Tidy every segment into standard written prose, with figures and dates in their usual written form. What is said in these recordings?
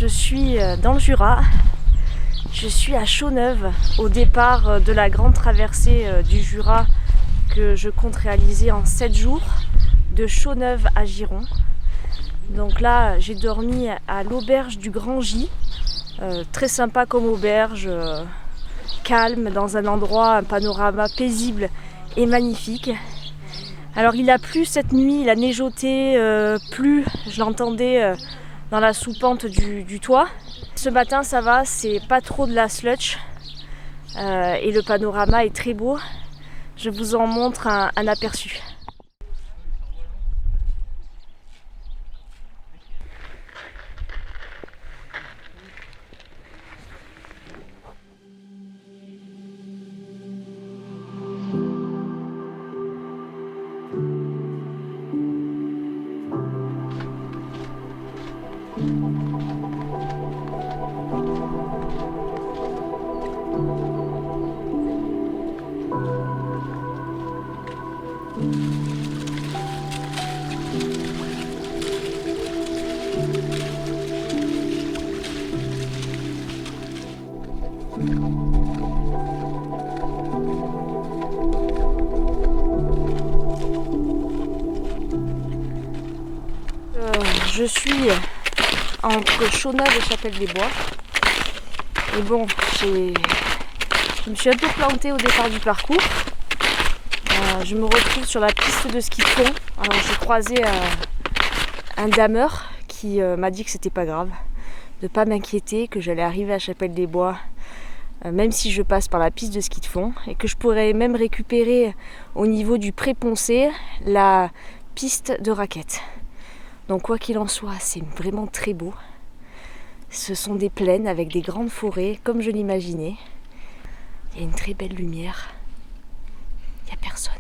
je suis dans le Jura. Je suis à Chaux-Neuve, au départ de la grande traversée du Jura que je compte réaliser en 7 jours, de Chaux-Neuve à Giron. Donc là, j'ai dormi à l'auberge du Grand J, très sympa comme auberge, calme, dans un endroit, un panorama paisible et magnifique. Alors il a plu cette nuit, il a neigeoté, plu, je l'entendais dans la soupente du toit. Ce matin ça va, c'est pas trop de la sludge et le panorama est très beau. Je vous en montre un aperçu. Je suis entre Chaux-Neuve et Chapelle-des-Bois. Et bon, je me suis un peu plantée au départ du parcours. Je me retrouve sur la piste de ski de fond. Alors j'ai croisé un dameur qui m'a dit que c'était pas grave, de pas m'inquiéter, que j'allais arriver à Chapelle-des-Bois, même si je passe par la piste de ski de fond, et que je pourrais même récupérer au niveau du Pré-Poncé la piste de raquettes. Donc quoi qu'il en soit, c'est vraiment très beau. Ce sont des plaines avec des grandes forêts, comme je l'imaginais. Il y a une très belle lumière. Il n'y a personne.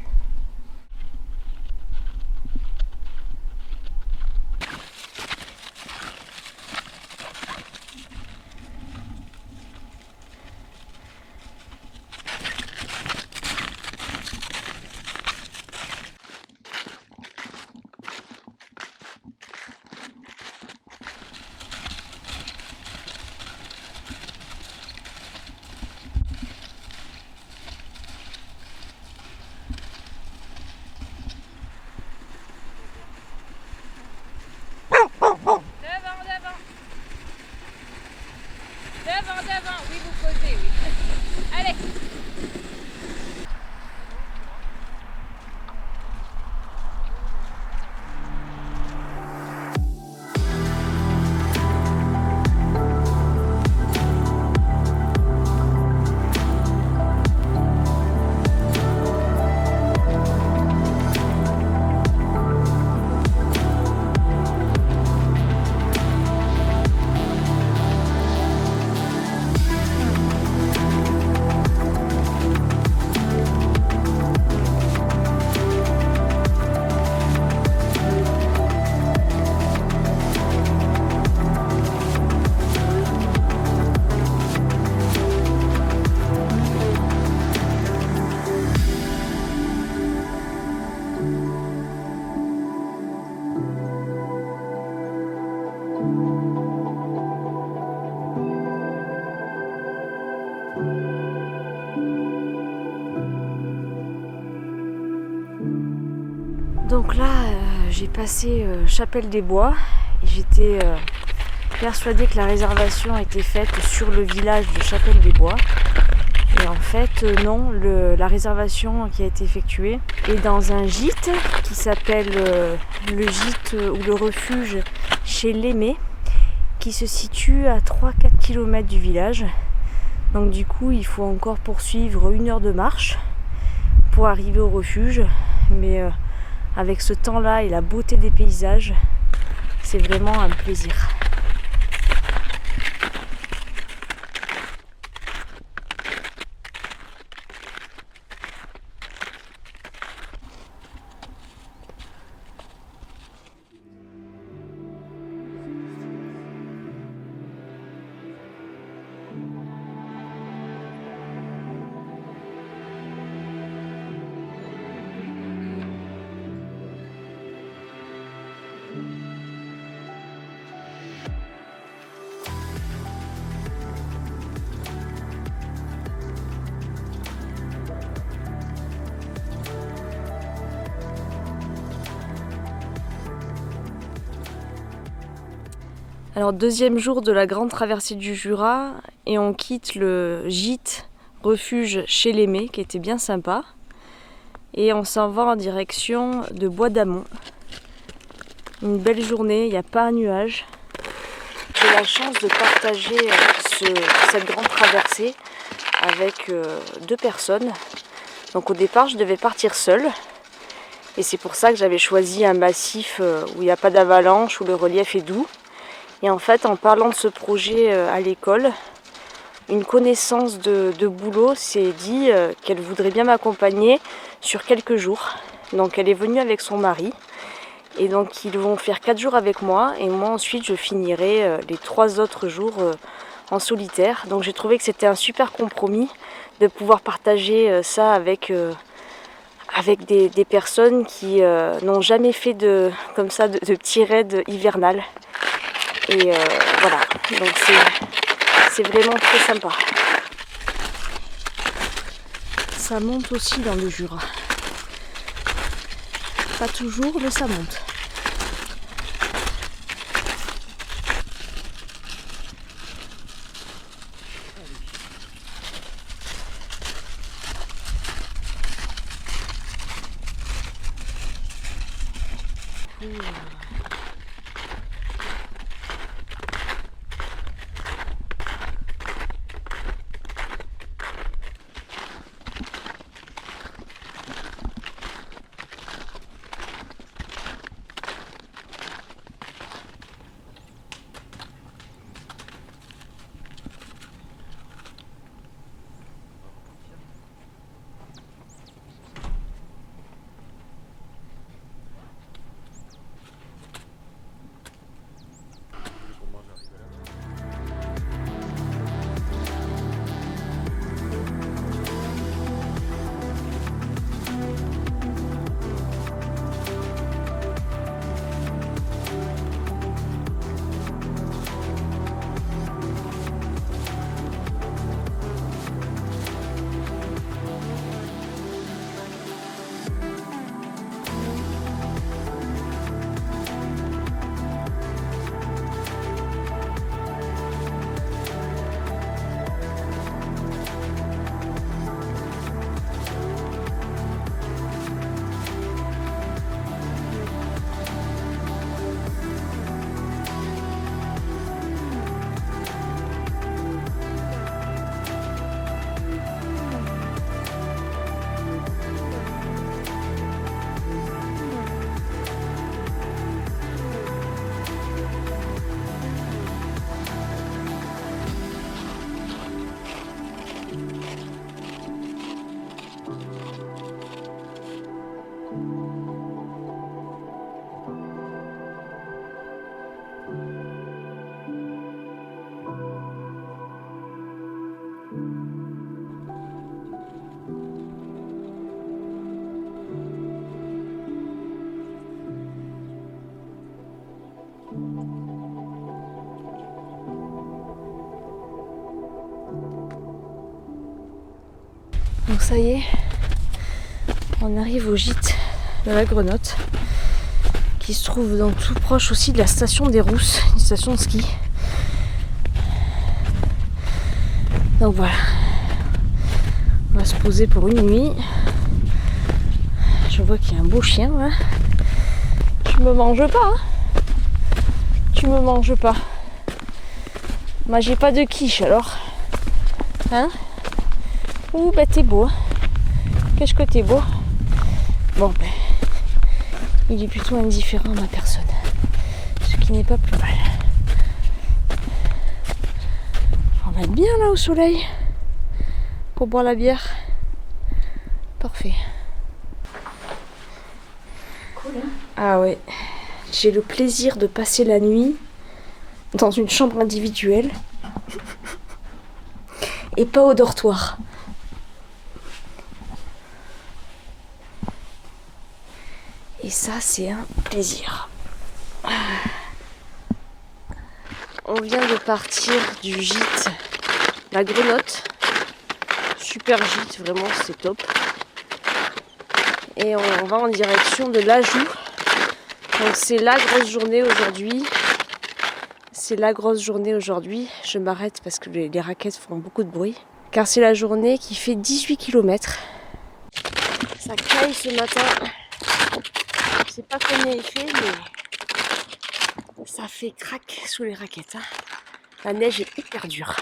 Devant, oui, vous posez, oui. Allez. Donc là, j'ai passé Chapelle-des-Bois et j'étais persuadée que la réservation était faite sur le village de Chapelle-des-Bois. Et en fait, non, la réservation qui a été effectuée est dans un gîte qui s'appelle le gîte ou le refuge chez l'Aimé, qui se situe à 3-4 km du village. Donc du coup, il faut encore poursuivre 1 heure de marche pour arriver au refuge. Mais avec ce temps-là et la beauté des paysages, c'est vraiment un plaisir. Alors deuxième jour de la grande traversée du Jura et on quitte le gîte refuge chez l'Aimé qui était bien sympa et on s'en va en direction de Bois d'Amont. Une belle journée, il n'y a pas un nuage. J'ai la chance de partager cette grande traversée avec 2 personnes. Donc au départ je devais partir seule et c'est pour ça que j'avais choisi un massif où il n'y a pas d'avalanche, où le relief est doux. Et en fait, en parlant de ce projet à l'école, une connaissance de boulot s'est dit qu'elle voudrait bien m'accompagner sur quelques jours. Donc elle est venue avec son mari. Et donc ils vont faire 4 jours avec moi. Et moi ensuite je finirai les 3 autres jours en solitaire. Donc j'ai trouvé que c'était un super compromis de pouvoir partager ça avec des personnes qui n'ont jamais fait comme ça de petits raids hivernales. Et voilà, donc c'est vraiment très sympa. Ça monte aussi dans le Jura. Pas toujours, mais ça monte. Donc ça y est, on arrive au gîte de la Grenotte, qui se trouve donc tout proche aussi de la station des Rousses, une station de ski. Donc voilà, on va se poser pour une nuit. Je vois qu'il y a un beau chien là. Tu me manges pas, hein? Tu me manges pas. Moi j'ai pas de quiche alors. Hein? Ouh bah t'es beau. Qu'est-ce que t'es beau. Bon ben, il est plutôt indifférent à ma personne. Ce qui n'est pas plus mal. On va être bien là au soleil. Pour boire la bière. Parfait. Cool hein? Ah ouais. J'ai le plaisir de passer la nuit dans une chambre individuelle. Et pas au dortoir. Et ça, c'est un plaisir. On vient de partir du gîte La Grenotte. Super gîte, vraiment, c'est top. Et on va en direction de l'Ajoux. Donc c'est la grosse journée aujourd'hui. c'est la grosse journée aujourd'hui. Je m'arrête parce que les raquettes font beaucoup de bruit. Car c'est la journée qui fait 18 km. Ça caille ce matin. Je sais pas combien il fait, mais ça fait crack sous les raquettes. La neige est hyper dure.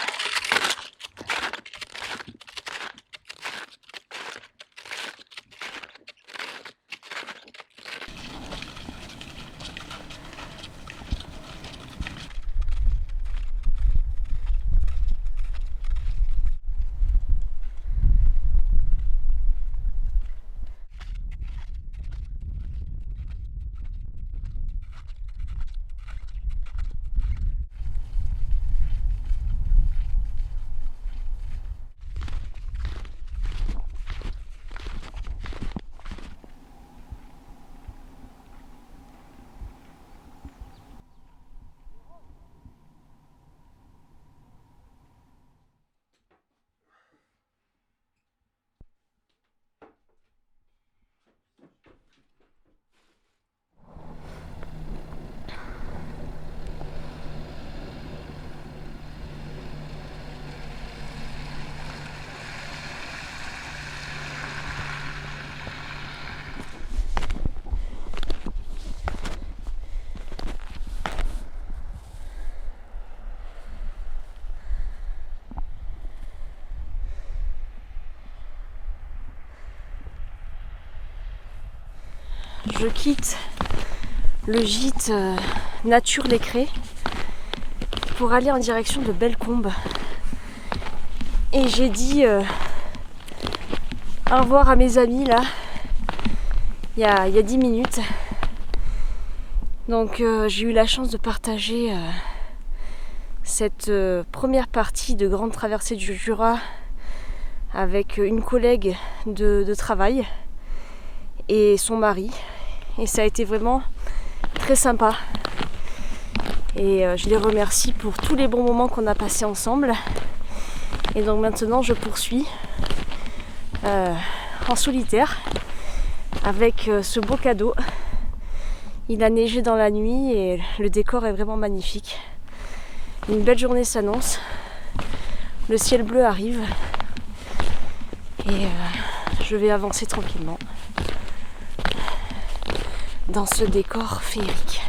Je quitte le gîte Nature Les Crêts pour aller en direction de Bellecombe. Et j'ai dit au revoir à mes amis là, il y a 10 minutes. Donc j'ai eu la chance de partager cette première partie de grande traversée du Jura avec une collègue de travail et son mari. Et ça a été vraiment très sympa. Et je les remercie pour tous les bons moments qu'on a passés ensemble. Et donc maintenant je poursuis en solitaire avec ce beau cadeau. Il a neigé dans la nuit et le décor est vraiment magnifique. Une belle journée s'annonce. Le ciel bleu arrive. Et je vais avancer tranquillement dans ce décor féerique.